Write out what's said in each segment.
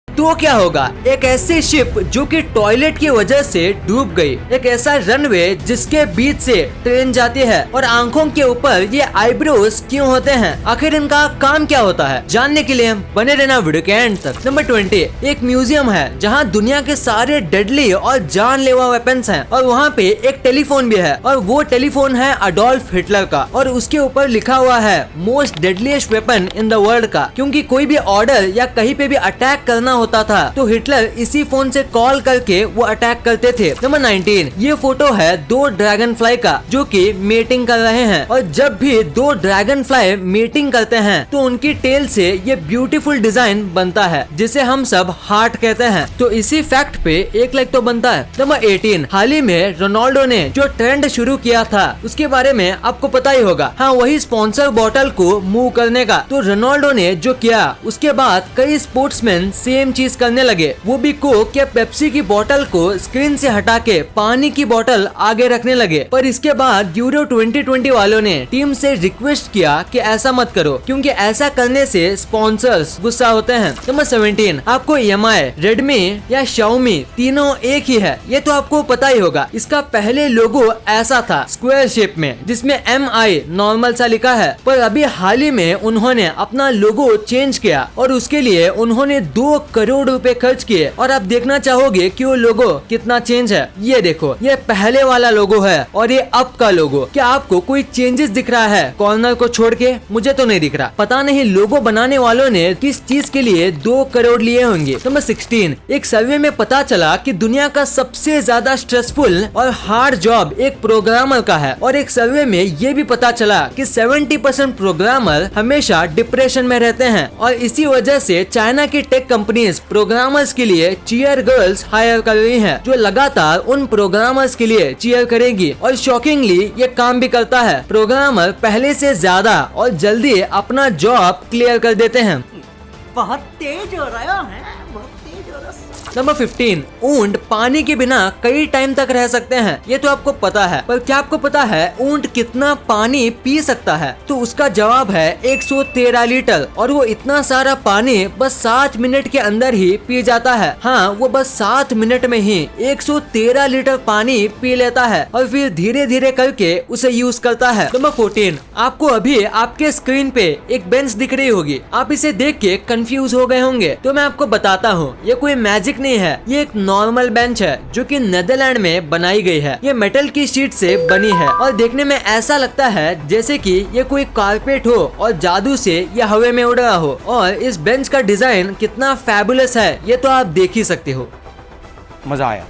तो क्या होगा, एक ऐसी शिप जो कि टॉयलेट की वजह से डूब गई, एक ऐसा रनवे जिसके बीच से ट्रेन जाती है और आंखों के ऊपर ये आईब्रोज क्यों होते हैं, आखिर इनका काम क्या होता है, जानने के लिए बने रहना वीडियो के एंड तक। नंबर 20, एक म्यूजियम है जहाँ दुनिया के सारे डेडली और जानलेवा वेपन्स हैं और वहाँ पे एक टेलीफोन भी है और वो टेलीफोन है अडोल्फ हिटलर का और उसके ऊपर लिखा हुआ है most deadliest weapon in the world का, क्योंकि कोई भी ऑर्डर या कहीं पे भी अटैक करना होता था तो हिटलर इसी फोन से कॉल करके वो अटैक करते थे। नंबर 19, ये फोटो है दो ड्रैगन फ्लाई का जो कि मीटिंग कर रहे हैं और जब भी दो ड्रैगन फ्लाई मीटिंग करते हैं तो उनकी टेल से ये ब्यूटीफुल डिजाइन बनता है जिसे हम सब हार्ट कहते हैं। तो इसी फैक्ट पे 1 लाइक तो बनता है। नंबर 18, हाल ही में रोनाल्डो ने जो ट्रेंड शुरू किया था उसके बारे में आपको पता ही होगा। हाँ, वही स्पॉन्सर बॉटल को मूव करने का। तो रोनाल्डो ने जो किया उसके बाद कई स्पोर्ट्समैन सेम चीज करने लगे, वो भी कोक या पेप्सी की बोतल को स्क्रीन से हटा के पानी की बोतल आगे रखने लगे। पर इसके बाद यूरो 2020 वालों ने टीम से रिक्वेस्ट किया कि ऐसा मत करो क्योंकि ऐसा करने से स्पॉन्सर्स गुस्सा होते हैं। नंबर 17, आपको EMI, रेडमी या Xiaomi तीनों एक ही है, ये तो आपको पता ही होगा। इसका पहले लोगो ऐसा था स्क्वायर शेप में जिसमें MI नॉर्मल सा लिखा है, पर अभी हाल ही में उन्होंने अपना लोगो चेंज किया और उसके लिए उन्होंने 2 करोड़ रुपए खर्च किए और आप देखना चाहोगे कि वो लोगो कितना चेंज है। ये देखो, ये पहले वाला लोगो है और ये अब का लोगो। क्या आपको कोई चेंजेस दिख रहा है कॉर्नर को छोड़ के? मुझे तो नहीं दिख रहा। पता नहीं लोगो बनाने वालों ने किस चीज के लिए 2 करोड़ लिए होंगे। नंबर 16, एक सर्वे में पता चला कि दुनिया का सबसे ज्यादा स्ट्रेसफुल और हार्ड जॉब एक प्रोग्रामर का है और एक सर्वे में ये भी पता चला कि 70% प्रोग्रामर हमेशा डिप्रेशन में रहते हैं और इसी वजह से चाइना की टेक कंपनीज प्रोग्रामर्स के लिए चीयर गर्ल्स हायर कर रही हैं, जो लगातार उन प्रोग्रामर्स के लिए चीयर करेगी और शॉकिंगली ये काम भी करता है। प्रोग्रामर पहले से ज्यादा और जल्दी अपना जॉब क्लियर कर देते हैं। बहुत तेज हो रहा है, बहुत तेज हो रहा है। नंबर 15, ऊंट पानी के बिना कई टाइम तक रह सकते हैं, ये तो आपको पता है। पर क्या आपको पता है ऊंट कितना पानी पी सकता है? तो उसका जवाब है 113 लीटर और वो इतना सारा पानी बस 7 मिनट के अंदर ही पी जाता है। हाँ, वो बस 7 मिनट में ही 113 लीटर पानी पी लेता है और फिर धीरे धीरे करके उसे यूज करता है। नंबर 14, आपको अभी आपके स्क्रीन पे एक बेंच दिख रही होगी, आप इसे देख के कंफ्यूज हो गए होंगे। तो मैं आपको बताता हूँ, ये कोई मैजिक नहीं है, ये एक नॉर्मल बेंच है जो कि नेदरलैंड में बनाई गई है। ये मेटल की शीट से बनी है और देखने में ऐसा लगता है जैसे कि ये कोई कारपेट हो और जादू से ये हवा में उड़ रहा हो। और इस बेंच का डिजाइन कितना फैबुलस है ये तो आप देख ही सकते हो। मजा आया।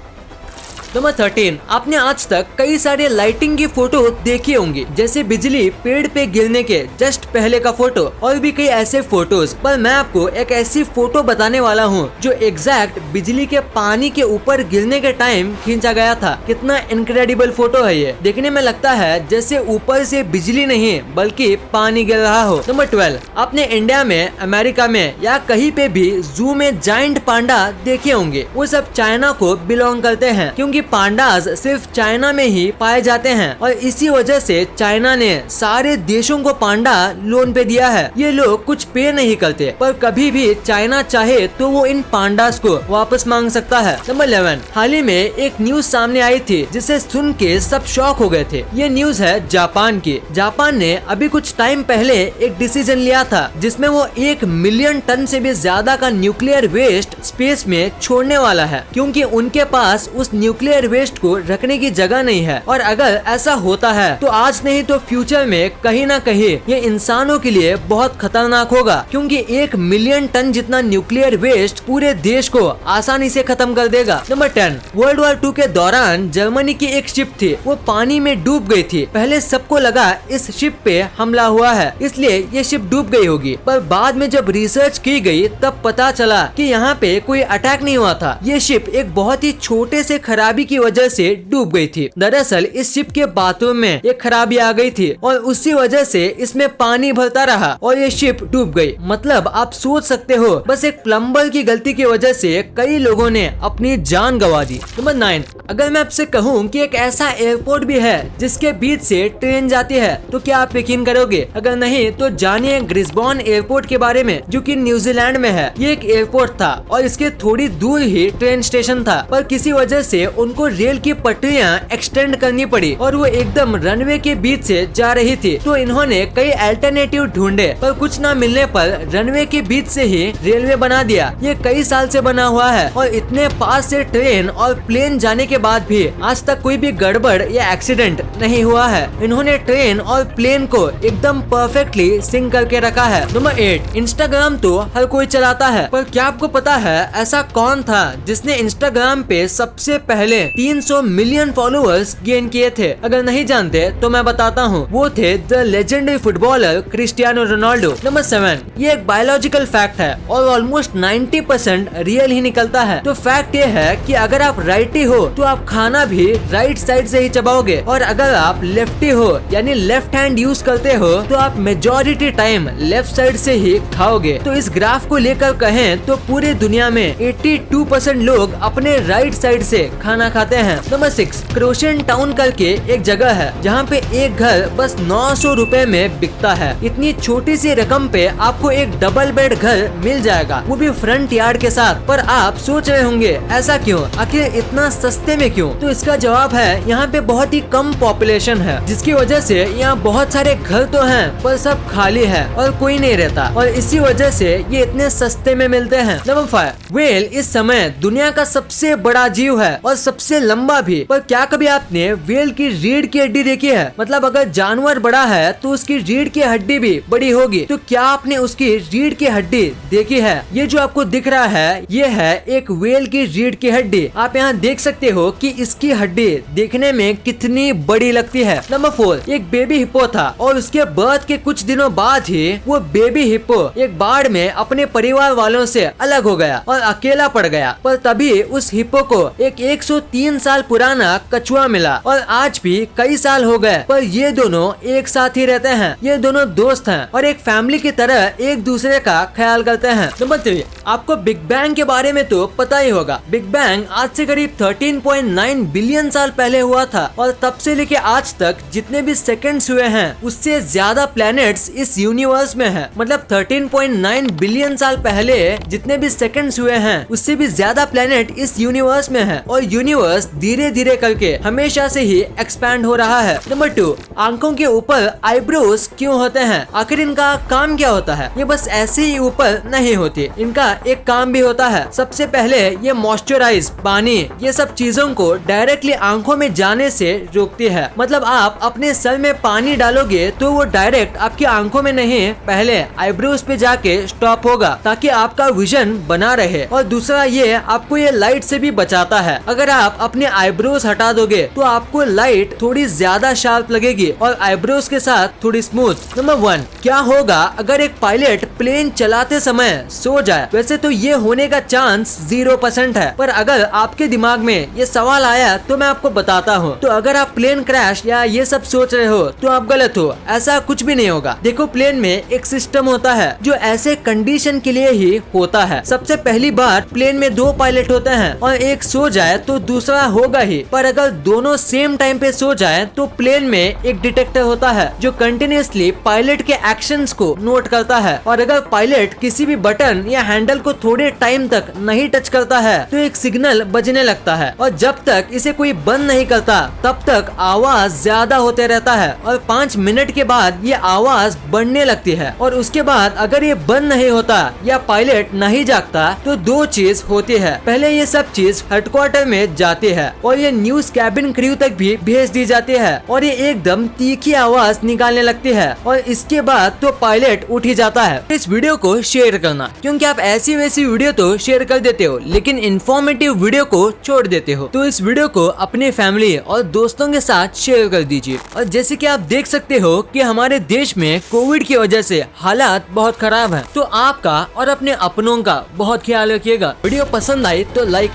नंबर 13, आपने आज तक कई सारे लाइटिंग की फोटो देखी होंगी, जैसे बिजली पेड़ पे गिरने के जस्ट पहले का फोटो और भी कई ऐसे फोटोज। पर मैं आपको एक ऐसी फोटो बताने वाला हूँ जो एग्जैक्ट बिजली के पानी के ऊपर गिरने के टाइम खींचा गया था। कितना इनक्रेडिबल फोटो है ये, देखने में लगता है जैसे ऊपर से बिजली नहीं बल्कि पानी गिर रहा हो। नंबर 12, आपने इंडिया में, अमेरिका में या कहीं पे भी जू में जायंट पांडा देखे होंगे, वो सब चाइना को बिलोंग करते हैं क्योंकि पांडास सिर्फ चाइना में ही पाए जाते हैं और इसी वजह से चाइना ने सारे देशों को पांडा लोन पे दिया है। ये लोग कुछ पे नहीं करते पर कभी भी चाइना चाहे तो वो इन पांडास को वापस मांग सकता है। नंबर 11, हाल ही में एक न्यूज सामने आई थी जिसे सुन के सब शॉक हो गए थे। ये न्यूज है जापान की। जापान ने अभी कुछ टाइम पहले एक डिसीजन लिया था जिसमें वो 1 मिलियन टन से भी ज्यादा का न्यूक्लियर वेस्ट स्पेस में छोड़ने वाला है, क्योंकि उनके पास उस न्यूक्लियर वेस्ट को रखने की जगह नहीं है। और अगर ऐसा होता है तो आज नहीं तो फ्यूचर में कहीं ना कहीं ये इंसानों के लिए बहुत खतरनाक होगा, क्योंकि 1 मिलियन टन जितना न्यूक्लियर वेस्ट पूरे देश को आसानी से खत्म कर देगा। नंबर 10, वर्ल्ड वॉर 2 के दौरान जर्मनी की एक शिप थी, वो पानी में डूब गई थी। पहले सबको लगा इस शिप पे हमला हुआ है इसलिए ये शिप डूब गई होगी, पर बाद में जब रिसर्च की गई तब पता चला कि यहाँ पे कोई अटैक नहीं हुआ था। ये शिप एक बहुत ही छोटे से खराबी खराबी की वजह से डूब गई थी। दरअसल इस शिप के बाथरूम में एक खराबी आ गई थी और उसी वजह से इसमें पानी भरता रहा और ये शिप डूब गई। मतलब आप सोच सकते हो, बस एक प्लम्बर की गलती की वजह से कई लोगों ने अपनी जान गंवा दी। नंबर 9, अगर मैं आपसे कहूँ कि एक ऐसा एयरपोर्ट भी है जिसके बीच से ट्रेन जाती है तो क्या आप यकीन करोगे? अगर नहीं तो जानिए ब्रिस्बेन एयरपोर्ट के बारे में, जो कि न्यूजीलैंड में है। ये एक एयरपोर्ट था और इसके थोड़ी दूर ही ट्रेन स्टेशन था, पर किसी वजह से उनको रेल की पटरियां एक्सटेंड करनी पड़ी और वो एकदम रनवे के बीच से जा रही थी। तो इन्होंने कई अल्टरनेटिव ढूंढे, पर कुछ न मिलने पर रनवे के बीच से ही रेलवे बना दिया। ये कई साल से बना हुआ है और इतने पास से ट्रेन और प्लेन जाने के बाद भी आज तक कोई भी गड़बड़ या एक्सीडेंट नहीं हुआ है। इन्होंने ट्रेन और प्लेन को एकदम परफेक्टली सिंक करके रखा है। नंबर 8, इंस्टाग्राम तो हर कोई चलाता है, पर क्या आपको पता है ऐसा कौन था जिसने इंस्टाग्राम पे सबसे पहले 300 मिलियन फॉलोअर्स गेन किए थे? अगर नहीं जानते तो मैं बताता हूँ, वो थे the legendary footballer Cristiano Ronaldo. Number 7, ये एक बायोलॉजिकल फैक्ट है और ऑलमोस्ट 90% रियल ही निकलता है। तो फैक्ट ये है कि अगर आप राइटी हो तो आप खाना भी राइट साइड से ही चबाओगे, और अगर आप लेफ्टी हो यानी लेफ्ट हैंड यूज करते हो तो आप मेजॉरिटी टाइम लेफ्ट साइड से ही खाओगे। तो इस ग्राफ को लेकर कहें तो पूरी दुनिया में 82% लोग अपने राइट साइड से खाना खाते हैं। नंबर 6, क्रोशन टाउन करके एक जगह है जहाँ पे एक घर बस 900 रुपए में बिकता है। इतनी छोटी सी रकम पे आपको एक डबल बेड घर मिल जाएगा, वो भी फ्रंट यार्ड के साथ। पर आप सोच रहे होंगे ऐसा क्यों, आखिर इतना सस्ते में क्यों? तो इसका जवाब है यहाँ पे बहुत ही कम पॉपुलेशन है, जिसकी वजह से यहाँ बहुत सारे घर तो हैं पर सब खाली है और कोई नहीं रहता, और इसी वजह से ये इतने सस्ते में मिलते हैं। नंबर 5, व्हेल इस समय दुनिया का सबसे बड़ा जीव है और सबसे लंबा भी। पर क्या कभी आपने व्हेल की रीढ़ की हड्डी देखी है? मतलब अगर जानवर बड़ा है तो उसकी रीढ़ की हड्डी भी बड़ी होगी। तो क्या आपने उसकी रीढ़ की हड्डी देखी है? ये जो आपको दिख रहा है ये है एक व्हेल की रीढ़ की हड्डी। आप यहाँ देख सकते हो कि इसकी हड्डी देखने में कितनी बड़ी लगती है। नंबर 4, एक बेबी हिप्पो था और उसके बर्थ के कुछ दिनों बाद ही वो बेबी हिप्पो एक बाढ़ में अपने परिवार वालों से अलग हो गया और अकेला पड़ गया। पर तभी उस हिप्पो को एक 103 साल पुराना कछुआ मिला और आज भी कई साल हो गए पर ये दोनों एक साथ ही रहते हैं। ये दोनों दोस्त हैं और एक फैमिली की तरह एक दूसरे का ख्याल करते हैं। नंबर 3, आपको बिग बैंग के बारे में तो पता ही होगा। बिग बैंग आज से करीब 13.9 बिलियन साल पहले हुआ था और तब से लेके आज तक जितने भी सेकंड्स हुए हैं उससे ज्यादा प्लैनेट्स इस यूनिवर्स में हैं। मतलब 13.9 बिलियन साल पहले जितने भी सेकंड्स हुए हैं उससे भी ज्यादा प्लैनेट इस यूनिवर्स में है और यूनिवर्स धीरे धीरे करके हमेशा से ही एक्सपैंड हो रहा है। नंबर 2, आंखों के ऊपर आईब्रोज क्यों होते हैं? आखिर इनका काम क्या होता है? ये बस ऐसे ही ऊपर नहीं होती, इनका एक काम भी होता है। सबसे पहले ये मॉइस्चराइज, पानी, ये सब चीजों को डायरेक्टली आंखों में जाने से रोकती है। मतलब आप अपने सर में पानी डालोगे तो वो डायरेक्ट आपकी आंखों में नहीं, पहले आईब्रोज पे जाके स्टॉप होगा ताकि आपका विजन बना रहे। और दूसरा ये आपको ये लाइट से भी बचाता है। अगर आप अपने आईब्रोज हटा दोगे तो आपको लाइट थोड़ी ज्यादा शार्प लगेगी और आईब्रोज के साथ थोड़ी स्मूथ। नंबर 1, क्या होगा अगर एक पायलट प्लेन चलाते समय सो जाए? वैसे तो ये होने का चांस 0% है, पर अगर आपके दिमाग में ये सवाल आया तो मैं आपको बताता हूँ। तो अगर आप प्लेन क्रैश या ये सब सोच रहे हो तो आप गलत हो, ऐसा कुछ भी नहीं होगा। देखो प्लेन में एक सिस्टम होता है जो ऐसे कंडीशन के लिए ही होता है। सबसे पहली बार प्लेन में 2 पायलट होते हैं और एक सो जाए तो दूसरा होगा ही, पर अगर दोनों सेम टाइम पे सो जाए तो प्लेन में एक डिटेक्टर होता है जो कंटिन्यूअसली पायलट के एक्शंस को नोट करता है, और अगर पायलट किसी भी बटन या हैंडल को थोड़े टाइम तक नहीं टच करता है तो एक सिग्नल बजने लगता है, और जब तक इसे कोई बंद नहीं करता तब तक आवाज ज्यादा होते रहता है और 5 मिनट के बाद ये आवाज बढ़ने लगती है। और उसके बाद अगर ये बंद नहीं होता या पायलट नहीं जागता तो 2 चीज होती है। पहले ये सब चीज हेडक्वार्टर में जाती है और ये न्यूज कैबिन क्रू तक भी भेज दी जाती है और ये एकदम तीखी आवाज निकालने लगती है और इसके बाद तो पायलट उठ ही जाता है। इस वीडियो को शेयर करना, क्योंकि आप ऐसी वैसी वीडियो तो शेयर कर देते हो लेकिन इन्फॉर्मेटिव वीडियो को छोड़ देते हो। तो इस वीडियो को अपने फैमिली और दोस्तों के साथ शेयर कर दीजिए। और जैसे कि आप देख सकते हो कि हमारे देश में कोविड की वजह से हालात बहुत खराब हैं, तो आपका और अपने अपनों का बहुत ख्याल रखिएगा। वीडियो पसंद आई तो लाइक